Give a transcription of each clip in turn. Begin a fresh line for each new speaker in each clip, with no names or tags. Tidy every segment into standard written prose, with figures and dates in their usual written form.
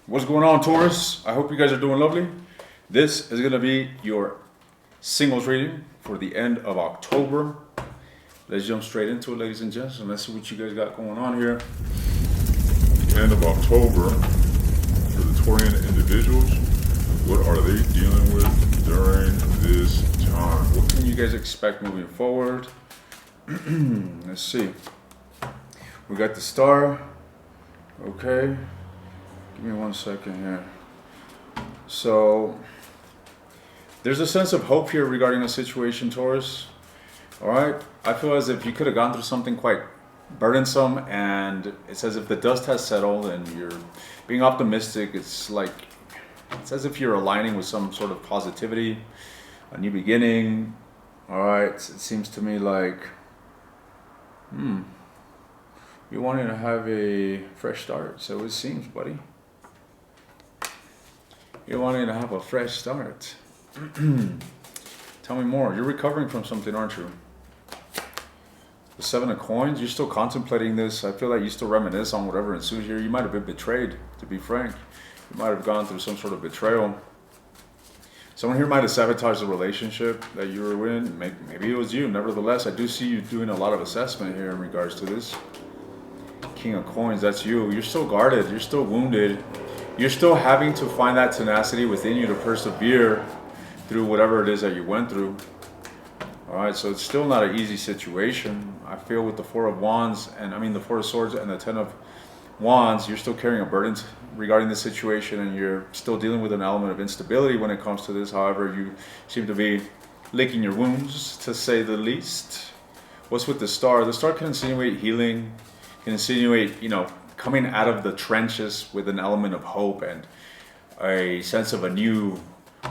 What's going on, Taurus? I hope you guys are doing lovely. This is going to be your singles reading for the end of October. Let's jump straight into it, ladies and gents, and let's see what you guys got going on here.
The end of October for the Taurian individuals. What are they dealing with during this time?
What can you guys expect moving forward? Let's see. We got the star. Okay. Give me 1 second here. So, there's a sense of hope here regarding the situation, Taurus. All right. I feel as if you could have gone through something quite burdensome, and it's as if the dust has settled and you're being optimistic. It's as if you're aligning with some sort of positivity, a new beginning. All right. It seems to me like, you're wanting to have a fresh start. So it seems, buddy. You're wanting to have a fresh start. Tell me more. You're recovering from something, aren't you? The 7 of Coins, you're still contemplating this. I feel like you still reminisce on whatever ensued here. You might have been betrayed, to be frank. You might have gone through some sort of betrayal. Someone here might have sabotaged the relationship that you were in. Maybe it was you. Nevertheless, I do see you doing a lot of assessment here in regards to this. King of Coins, that's you. You're still guarded. You're still wounded. You're still having to find that tenacity within you to persevere through whatever it is that you went through. All right, so it's still not an easy situation. I feel with the the 4 of Swords and the 10 of Wands, you're still carrying a burden regarding the situation, and you're still dealing with an element of instability when it comes to this. However, you seem to be licking your wounds, to say the least. What's with the star? The star can insinuate healing, can insinuate, coming out of the trenches with an element of hope and a sense of a new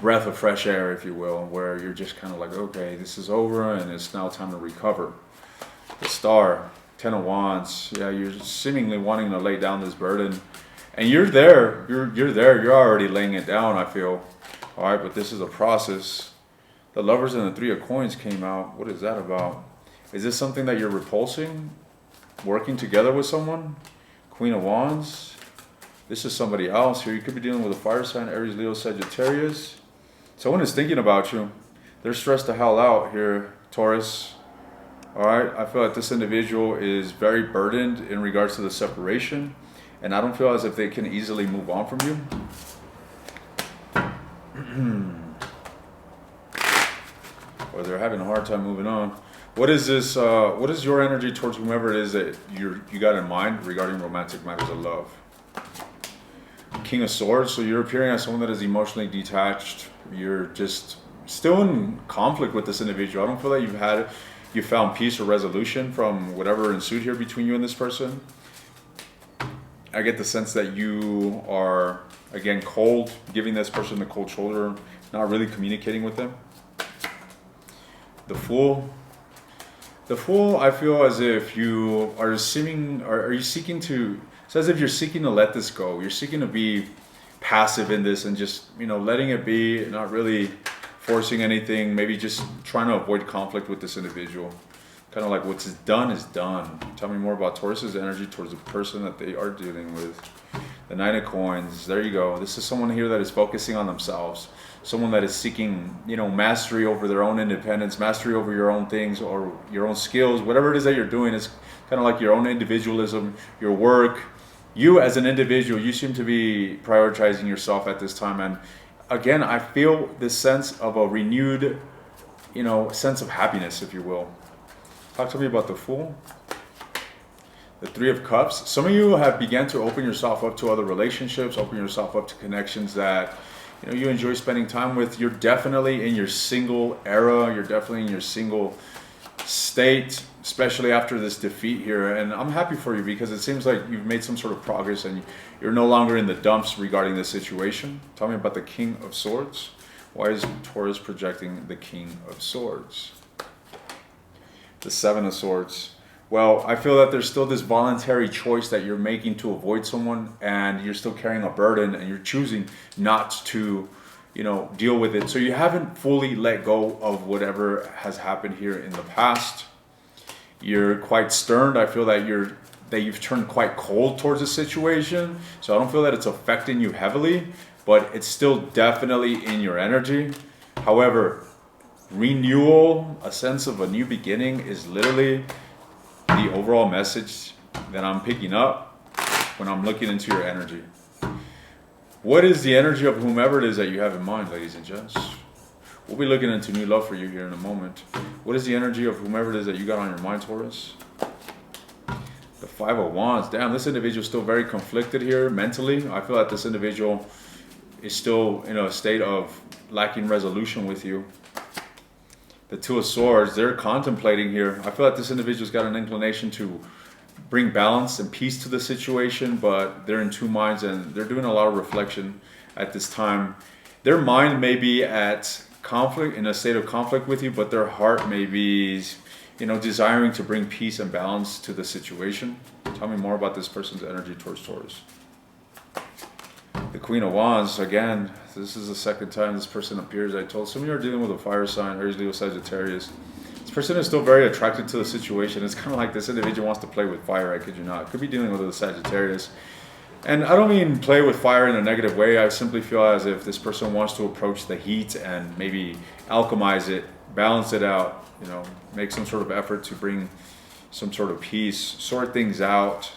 breath of fresh air, if you will, where you're just kind of like, okay, this is over and it's now time to recover. The star, 10 of Wands, yeah, you're seemingly wanting to lay down this burden, and you're there, you're already laying it down, I feel. All right, but this is a process. The Lovers and the 3 of Coins came out. What is that about? Is this something that you're repulsing? Working together with someone? Queen of Wands. This is somebody else here. You could be dealing with a fire sign, Aries, Leo, Sagittarius. Someone is thinking about you. They're stressed the hell out here, Taurus. All right. I feel like this individual is very burdened in regards to the separation, and I don't feel as if they can easily move on from you. Or they're having a hard time moving on. What is this? What is your energy towards whomever it is that you got in mind regarding romantic matters of love? King of Swords. So you're appearing as someone that is emotionally detached. You're just still in conflict with this individual. I don't feel like you found peace or resolution from whatever ensued here between you and this person. I get the sense that you are, again, cold, giving this person the cold shoulder, not really communicating with them. The Fool. The Fool, I feel as if you are it's as if you're seeking to let this go. You're seeking to be passive in this and just, letting it be, not really forcing anything, maybe just trying to avoid conflict with this individual. Kind of like what's done is done. Tell me more about Taurus's energy towards the person that they are dealing with. The 9 of Coins, there you go. This is someone here that is focusing on themselves. Someone that is seeking, mastery over their own independence, mastery over your own things or your own skills. Whatever it is that you're doing is kind of like your own individualism, your work. You as an individual, you seem to be prioritizing yourself at this time. And again, I feel this sense of a renewed, sense of happiness, if you will. Talk to me about the Fool. The 3 of Cups. Some of you have begun to open yourself up to other relationships, open yourself up to connections that you enjoy spending time with. You're definitely in your single era. You're definitely in your single state, especially after this defeat here. And I'm happy for you because it seems like you've made some sort of progress and you're no longer in the dumps regarding this situation. Tell me about the King of Swords. Why is Taurus projecting the King of Swords? The 7 of Swords. Well, I feel that there's still this voluntary choice that you're making to avoid someone, and you're still carrying a burden, and you're choosing not to, deal with it. So you haven't fully let go of whatever has happened here in the past. You're quite stern. I feel that you're that you've turned quite cold towards the situation. So I don't feel that it's affecting you heavily, but it's still definitely in your energy. However, renewal, a sense of a new beginning, is literally the overall message that I'm picking up when I'm looking into your energy. What is the energy of whomever it is that you have in mind, ladies and gents? We'll be looking into new love for you here in a moment. What is the energy of whomever it is that you got on your mind, Taurus? The Five of Wands. Damn, this individual is still very conflicted here mentally. I feel that this individual is still in a state of lacking resolution with you. The Two of Swords, they're contemplating here. I feel that this individual's got an inclination to bring balance and peace to the situation, but they're in two minds and they're doing a lot of reflection at this time. Their mind may be at conflict, in a state of conflict with you, but their heart may be, desiring to bring peace and balance to the situation. Tell me more about this person's energy towards Taurus. The Queen of Wands, again, this is the second time this person appears. I told some of you are dealing with a fire sign, Aries, Leo, Sagittarius. This person is still very attracted to the situation. It's kind of like this individual wants to play with fire, I kid you not. Could be dealing with a Sagittarius. And I don't mean play with fire in a negative way. I simply feel as if this person wants to approach the heat and maybe alchemize it, balance it out, make some sort of effort to bring some sort of peace, sort things out,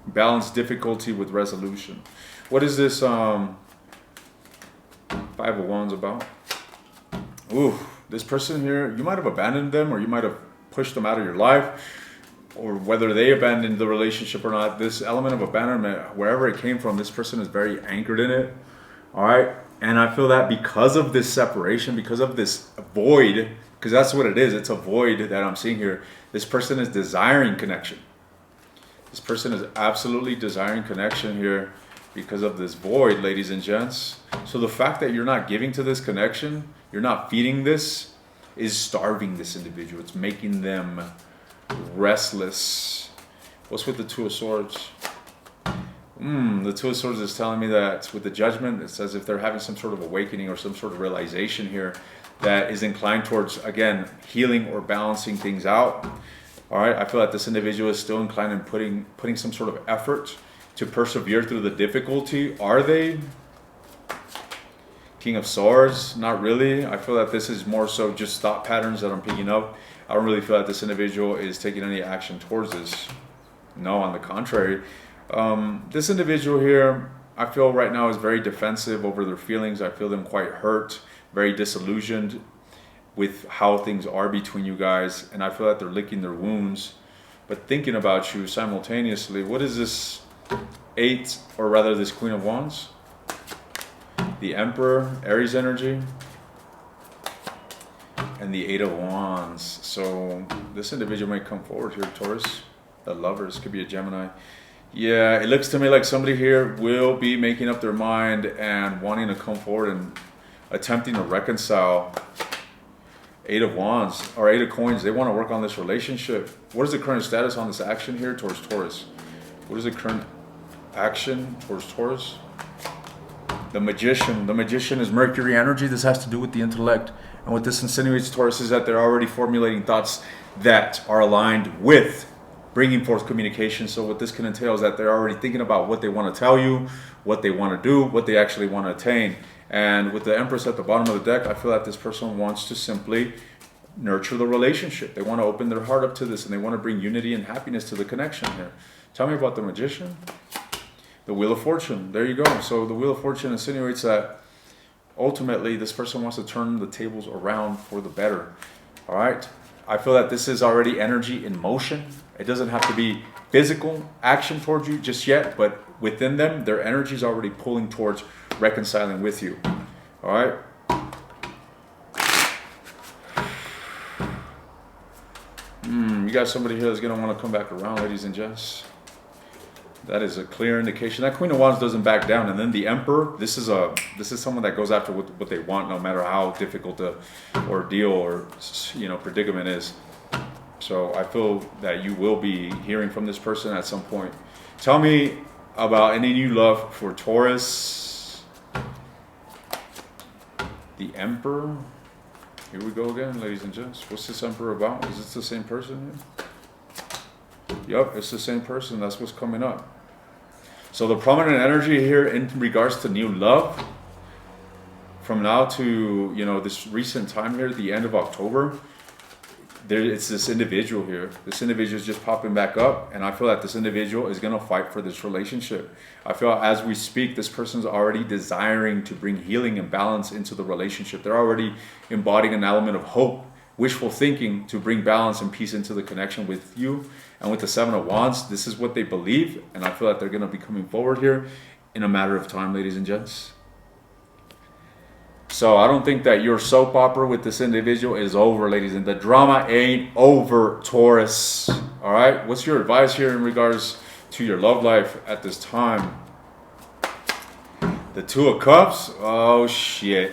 balance difficulty with resolution. What is this Five of Wands about? Ooh, this person here, you might have abandoned them, or you might have pushed them out of your life, or whether they abandoned the relationship or not. This element of abandonment, wherever it came from, this person is very anchored in it. All right. And I feel that because of this separation, because of this void, because that's what it is, it's a void that I'm seeing here. This person is desiring connection. This person is absolutely desiring connection here because of this void, ladies and gents. So the fact that you're not giving to this connection, you're not feeding this, is starving this individual. It's making them restless. What's with the Two of Swords? The Two of Swords is telling me that with the Judgment, it's as if they're having some sort of awakening or some sort of realization here that is inclined towards, again, healing or balancing things out. All right, I feel that this individual is still inclined in putting some sort of effort to persevere through the difficulty. Are they? King of Swords, not really. I feel that this is more so just thought patterns that I'm picking up. I don't really feel that this individual is taking any action towards this. No, on the contrary. This individual here, I feel right now is very defensive over their feelings. I feel them quite hurt, very disillusioned with how things are between you guys. And I feel that they're licking their wounds, but thinking about you simultaneously. What is this Eight, or rather this Queen of Wands? The Emperor, Aries energy, and the Eight of Wands. So this individual may come forward here, Taurus. The Lovers, could be a Gemini. Yeah, it looks to me like somebody here will be making up their mind and wanting to come forward and attempting to reconcile. Eight of Wands, or Eight of Coins, they want to work on this relationship. What is the current status on this action here towards Taurus? What is the current action towards Taurus? The Magician. The Magician is Mercury energy. This has to do with the intellect. And what this insinuates, Taurus, is that they're already formulating thoughts that are aligned with bringing forth communication. So what this can entail is that they're already thinking about what they want to tell you, what they want to do, what they actually want to attain. And with the Empress at the bottom of the deck, I feel that this person wants to simply nurture the relationship. They want to open their heart up to this, and they want to bring unity and happiness to the connection here. Tell me about the Magician. The Wheel of Fortune. There you go. So the Wheel of Fortune insinuates that ultimately this person wants to turn the tables around for the better. All right. I feel that this is already energy in motion. It doesn't have to be physical action towards you just yet, but within them, their energy is already pulling towards reconciling with you. All right. You got somebody here that's going to want to come back around, ladies and gents. That is a clear indication. That Queen of Wands doesn't back down. And then the Emperor, this is someone that goes after what they want, no matter how difficult the ordeal or predicament is. So I feel that you will be hearing from this person at some point. Tell me about any new love for Taurus. The Emperor. Here we go again, ladies and gents. What's this Emperor about? Is this the same person here? Yep, it's the same person. That's what's coming up. So the prominent energy here in regards to new love, from now to, you know, this recent time here, the end of October, it's this individual here. This individual is just popping back up, and I feel that this individual is going to fight for this relationship. I feel as we speak, this person's already desiring to bring healing and balance into the relationship. They're already embodying an element of hope, wishful thinking to bring balance and peace into the connection with you. And with the Seven of Wands, this is what they believe, and I feel that they're going to be coming forward here in a matter of time, ladies and gents. So I don't think that your soap opera with this individual is over, ladies, and the drama ain't over, Taurus. All right, what's your advice here in regards to your love life at this time? The Two of Cups. Oh shit,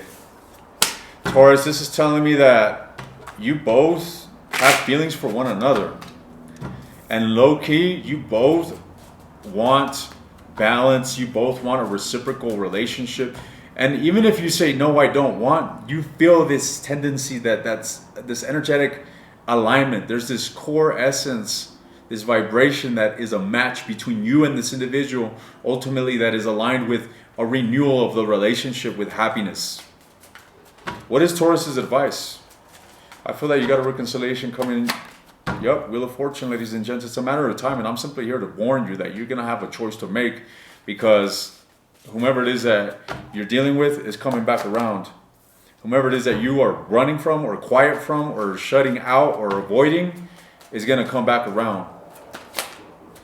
Taurus, this is telling me that you both have feelings for one another, and low-key you both want balance. You both want a reciprocal relationship. And even if you say, no, I don't want, you feel this tendency that's this energetic alignment. There's this core essence, this vibration that is a match between you and this individual, ultimately that is aligned with a renewal of the relationship with happiness. What is Taurus's advice? I feel that you got a reconciliation coming. Yep, Wheel of Fortune, ladies and gents. It's a matter of time, and I'm simply here to warn you that you're going to have a choice to make, because whomever it is that you're dealing with is coming back around. Whomever it is that you are running from or quiet from or shutting out or avoiding is going to come back around.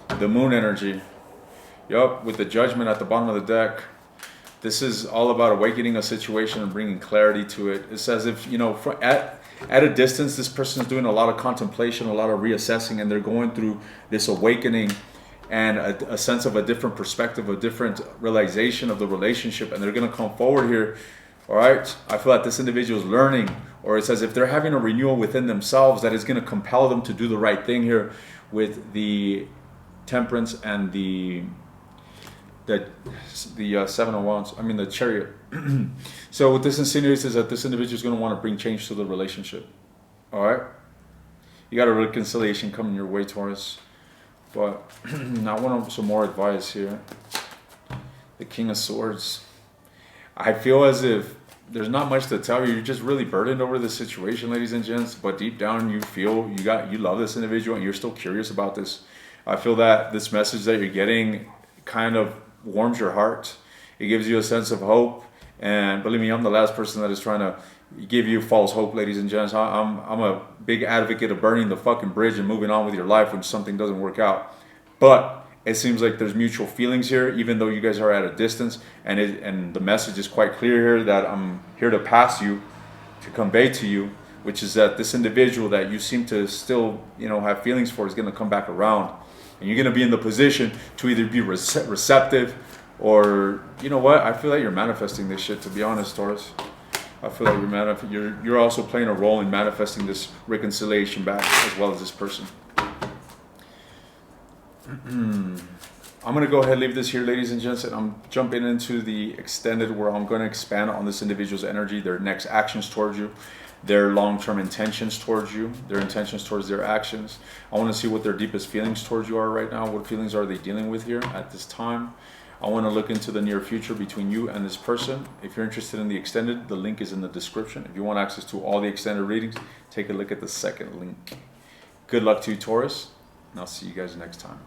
The Moon energy. Yup, with the Judgment at the bottom of the deck. This is all about awakening a situation and bringing clarity to it. It's as if, you know, at a distance, this person is doing a lot of contemplation, a lot of reassessing, and they're going through this awakening and a sense of a different perspective, a different realization of the relationship, and they're going to come forward here. All right, I feel like this individual is learning, or it's as if they're having a renewal within themselves that is going to compel them to do the right thing here with the Temperance and the Seven of Wands. I mean the Chariot. So what this insinuates is that this individual is going to want to bring change to the relationship. All right, you got a reconciliation coming your way, Taurus. But I want some more advice here. The King of Swords. I feel as if there's not much to tell you. You're just really burdened over this situation, ladies and gents. But deep down, you feel you love this individual, and you're still curious about this. I feel that this message that you're getting kind of warms your heart. It gives you a sense of hope. And believe me, I'm the last person that is trying to give you false hope, ladies and gents. I'm a big advocate of burning the fucking bridge and moving on with your life when something doesn't work out. But it seems like there's mutual feelings here, even though you guys are at a distance. And the message is quite clear here that I'm here to pass you, to convey to you, which is that this individual that you seem to still, you know, have feelings for is going to come back around. And you're going to be in the position to either be receptive or, you know what, I feel like you're manifesting this shit, to be honest, Taurus. I feel like you're also playing a role in manifesting this reconciliation back as well as this person. I'm going to go ahead and leave this here, ladies and gents, and I'm jumping into the extended, where I'm going to expand on this individual's energy, their next actions towards you, their long-term intentions towards you, their intentions towards their actions. I want to see what their deepest feelings towards you are right now. What feelings are they dealing with here at this time? I want to look into the near future between you and this person. If you're interested in the extended, the link is in the description. If you want access to all the extended readings, take a look at the second link. Good luck to you, Taurus, and I'll see you guys next time.